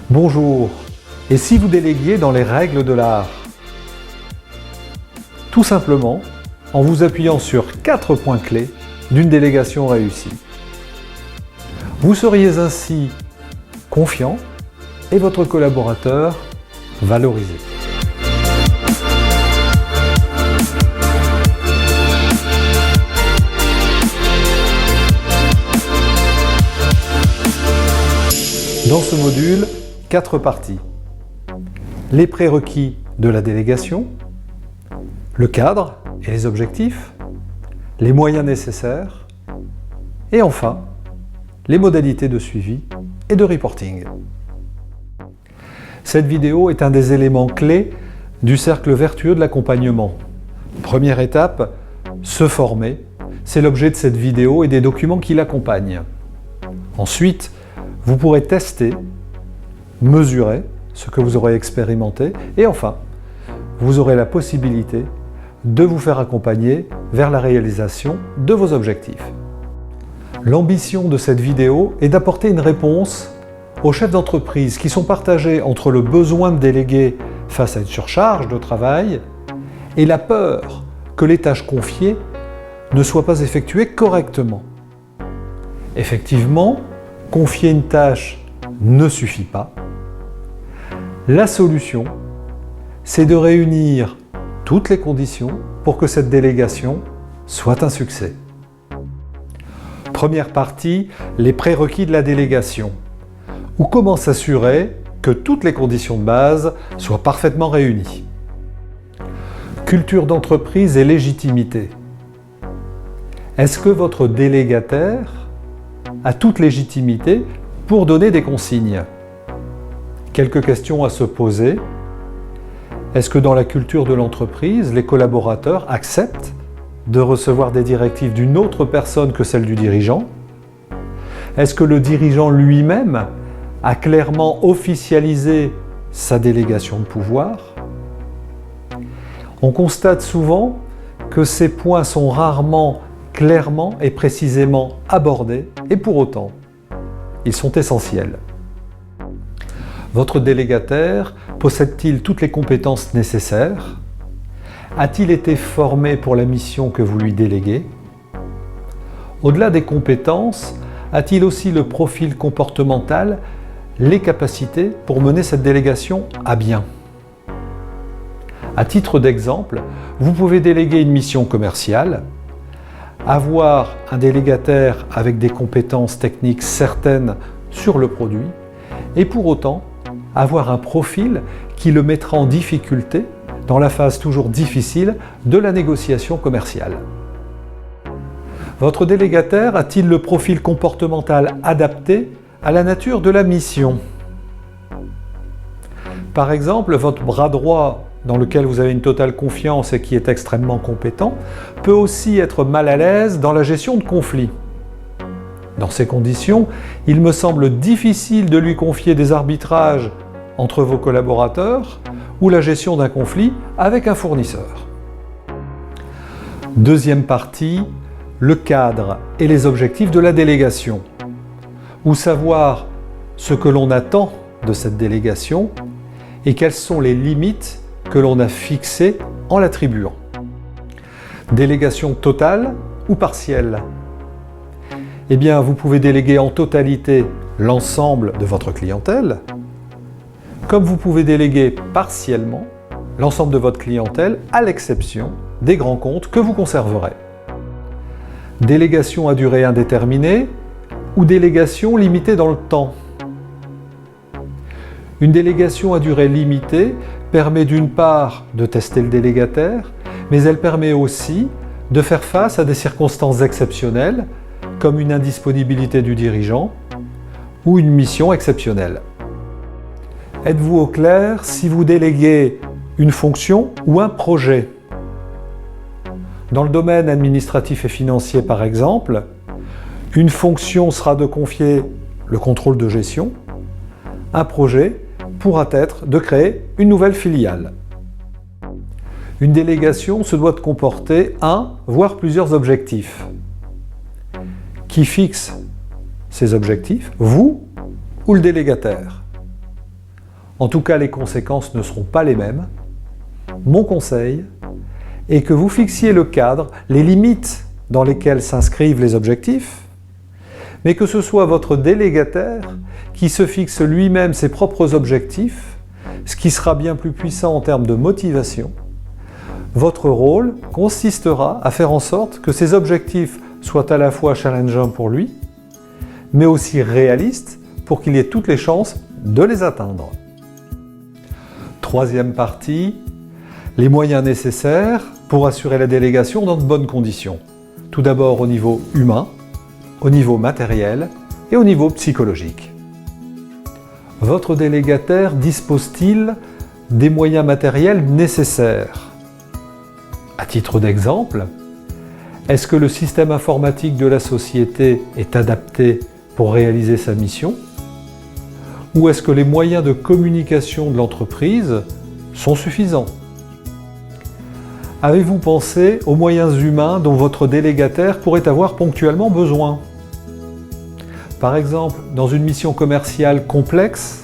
Bonjour, et si vous déléguiez dans les règles de l'art? Tout simplement en vous appuyant sur 4 points clés d'une délégation réussie. Vous seriez ainsi confiant et votre collaborateur valorisé. Dans ce module, 4 parties. Les prérequis de la délégation, le cadre et les objectifs, les moyens nécessaires, et enfin, les modalités de suivi et de reporting. Cette vidéo est un des éléments clés du cercle vertueux de l'accompagnement. Première étape, se former. C'est l'objet de cette vidéo et des documents qui l'accompagnent. Ensuite, vous pourrez tester, mesurer ce que vous aurez expérimenté et enfin, vous aurez la possibilité de vous faire accompagner vers la réalisation de vos objectifs. L'ambition de cette vidéo est d'apporter une réponse aux chefs d'entreprise qui sont partagés entre le besoin de déléguer face à une surcharge de travail et la peur que les tâches confiées ne soient pas effectuées correctement. Effectivement, confier une tâche ne suffit pas. La solution, c'est de réunir toutes les conditions pour que cette délégation soit un succès. Première partie, les prérequis de la délégation, ou comment s'assurer que toutes les conditions de base soient parfaitement réunies. Culture d'entreprise et légitimité. Est-ce que votre délégataire a toute légitimité pour donner des consignes? Quelques questions à se poser. Est-ce que dans la culture de l'entreprise, les collaborateurs acceptent de recevoir des directives d'une autre personne que celle du dirigeant? Est-ce que le dirigeant lui-même a clairement officialisé sa délégation de pouvoir? On constate souvent que ces points sont rarement clairement et précisément abordés, et pour autant, ils sont essentiels. Votre délégataire possède-t-il toutes les compétences nécessaires? A-t-il été formé pour la mission que vous lui déléguez? Au-delà des compétences, a-t-il aussi le profil comportemental, les capacités pour mener cette délégation à bien? À titre d'exemple, vous pouvez déléguer une mission commerciale, avoir un délégataire avec des compétences techniques certaines sur le produit et pour autant avoir un profil qui le mettra en difficulté dans la phase toujours difficile de la négociation commerciale. Votre délégataire a-t-il le profil comportemental adapté à la nature de la mission? Par exemple, votre bras droit dans lequel vous avez une totale confiance et qui est extrêmement compétent, peut aussi être mal à l'aise dans la gestion de conflits. Dans ces conditions, il me semble difficile de lui confier des arbitrages entre vos collaborateurs ou la gestion d'un conflit avec un fournisseur. Deuxième partie, le cadre et les objectifs de la délégation, ou savoir ce que l'on attend de cette délégation et quelles sont les limites que l'on a fixé en l'attribuant. Délégation totale ou partielle? Eh bien, vous pouvez déléguer en totalité l'ensemble de votre clientèle, comme vous pouvez déléguer partiellement l'ensemble de votre clientèle, à l'exception des grands comptes que vous conserverez. Délégation à durée indéterminée ou délégation limitée dans le temps? Une délégation à durée limitée permet d'une part de tester le délégataire, mais elle permet aussi de faire face à des circonstances exceptionnelles, comme une indisponibilité du dirigeant ou une mission exceptionnelle. Êtes-vous au clair si vous déléguez une fonction ou un projet? Dans le domaine administratif et financier par exemple, une fonction sera de confier le contrôle de gestion, un projet pourra être de créer une nouvelle filiale. Une délégation se doit de comporter un, voire plusieurs objectifs. Qui fixe ces objectifs, vous ou le délégataire? En tout cas, les conséquences ne seront pas les mêmes. Mon conseil est que vous fixiez le cadre, les limites dans lesquelles s'inscrivent les objectifs, mais que ce soit votre délégataire qui se fixe lui-même ses propres objectifs, ce qui sera bien plus puissant en termes de motivation. Votre rôle consistera à faire en sorte que ces objectifs soient à la fois challengeants pour lui, mais aussi réalistes pour qu'il ait toutes les chances de les atteindre. Troisième partie, les moyens nécessaires pour assurer la délégation dans de bonnes conditions. Tout d'abord au niveau humain, au niveau matériel et au niveau psychologique. Votre délégataire dispose-t-il des moyens matériels nécessaires? À titre d'exemple, est-ce que le système informatique de la société est adapté pour réaliser sa mission? Ou est-ce que les moyens de communication de l'entreprise sont suffisants? Avez-vous pensé aux moyens humains dont votre délégataire pourrait avoir ponctuellement besoin? Par exemple, dans une mission commerciale complexe,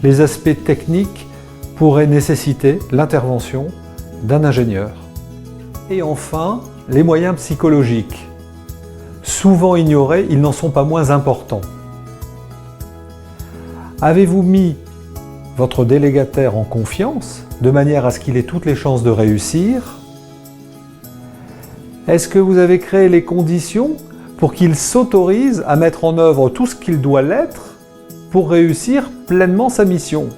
les aspects techniques pourraient nécessiter l'intervention d'un ingénieur. Et enfin, les moyens psychologiques. Souvent ignorés, ils n'en sont pas moins importants. Avez-vous mis votre délégataire en confiance, de manière à ce qu'il ait toutes les chances de réussir? Est-ce que vous avez créé les conditions pour qu'il s'autorise à mettre en œuvre tout ce qu'il doit l'être pour réussir pleinement sa mission?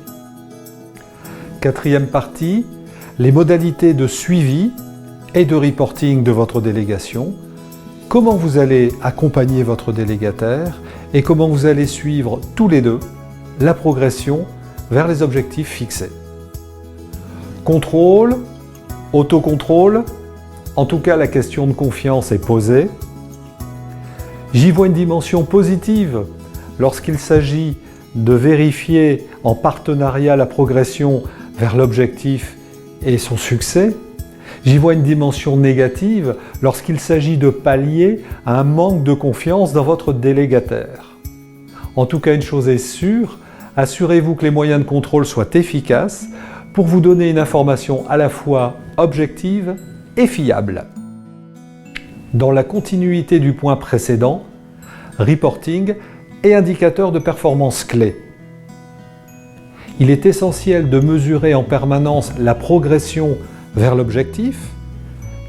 Quatrième partie, les modalités de suivi et de reporting de votre délégation. Comment vous allez accompagner votre délégataire et comment vous allez suivre tous les deux la progression vers les objectifs fixés. Contrôle, autocontrôle, en tout cas la question de confiance est posée. J'y vois une dimension positive lorsqu'il s'agit de vérifier en partenariat la progression vers l'objectif et son succès. J'y vois une dimension négative lorsqu'il s'agit de pallier à un manque de confiance dans votre délégataire. En tout cas, une chose est sûre, assurez-vous que les moyens de contrôle soient efficaces pour vous donner une information à la fois objective et fiable. Dans la continuité du point précédent, reporting et indicateurs de performance clés. Il est essentiel de mesurer en permanence la progression vers l'objectif,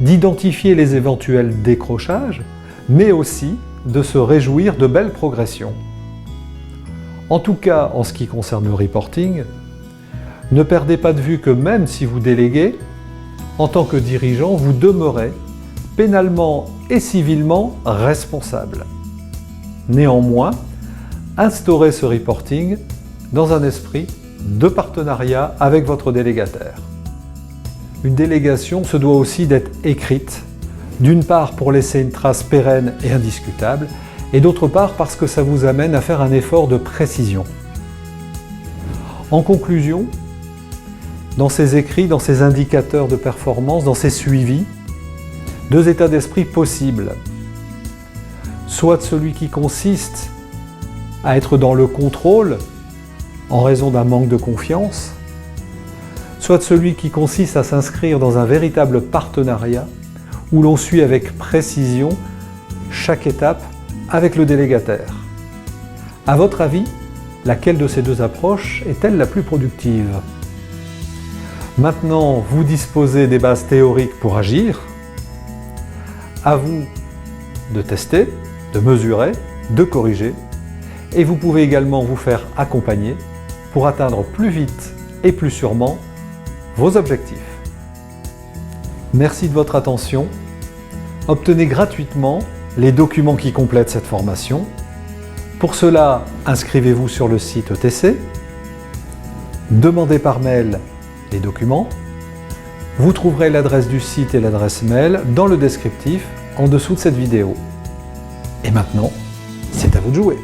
d'identifier les éventuels décrochages, mais aussi de se réjouir de belles progressions. En tout cas, en ce qui concerne le reporting, ne perdez pas de vue que même si vous déléguez, en tant que dirigeant, vous demeurez pénalement et civilement responsable. Néanmoins, instaurez ce reporting dans un esprit de partenariat avec votre délégataire. Une délégation se doit aussi d'être écrite, d'une part pour laisser une trace pérenne et indiscutable, et d'autre part parce que ça vous amène à faire un effort de précision. En conclusion, dans ces écrits, dans ces indicateurs de performance, dans ces suivis, deux états d'esprit possibles. Soit celui qui consiste à être dans le contrôle en raison d'un manque de confiance, soit celui qui consiste à s'inscrire dans un véritable partenariat où l'on suit avec précision chaque étape avec le délégataire. À votre avis, laquelle de ces deux approches est-elle la plus productive? Maintenant, vous disposez des bases théoriques pour agir. À vous de tester, de mesurer, de corriger. Et vous pouvez également vous faire accompagner pour atteindre plus vite et plus sûrement vos objectifs. Merci de votre attention. Obtenez gratuitement les documents qui complètent cette formation. Pour cela, inscrivez-vous sur le site ETC. Demandez par mail les documents. Vous trouverez l'adresse du site et l'adresse mail dans le descriptif en dessous de cette vidéo. Et maintenant, c'est à vous de jouer.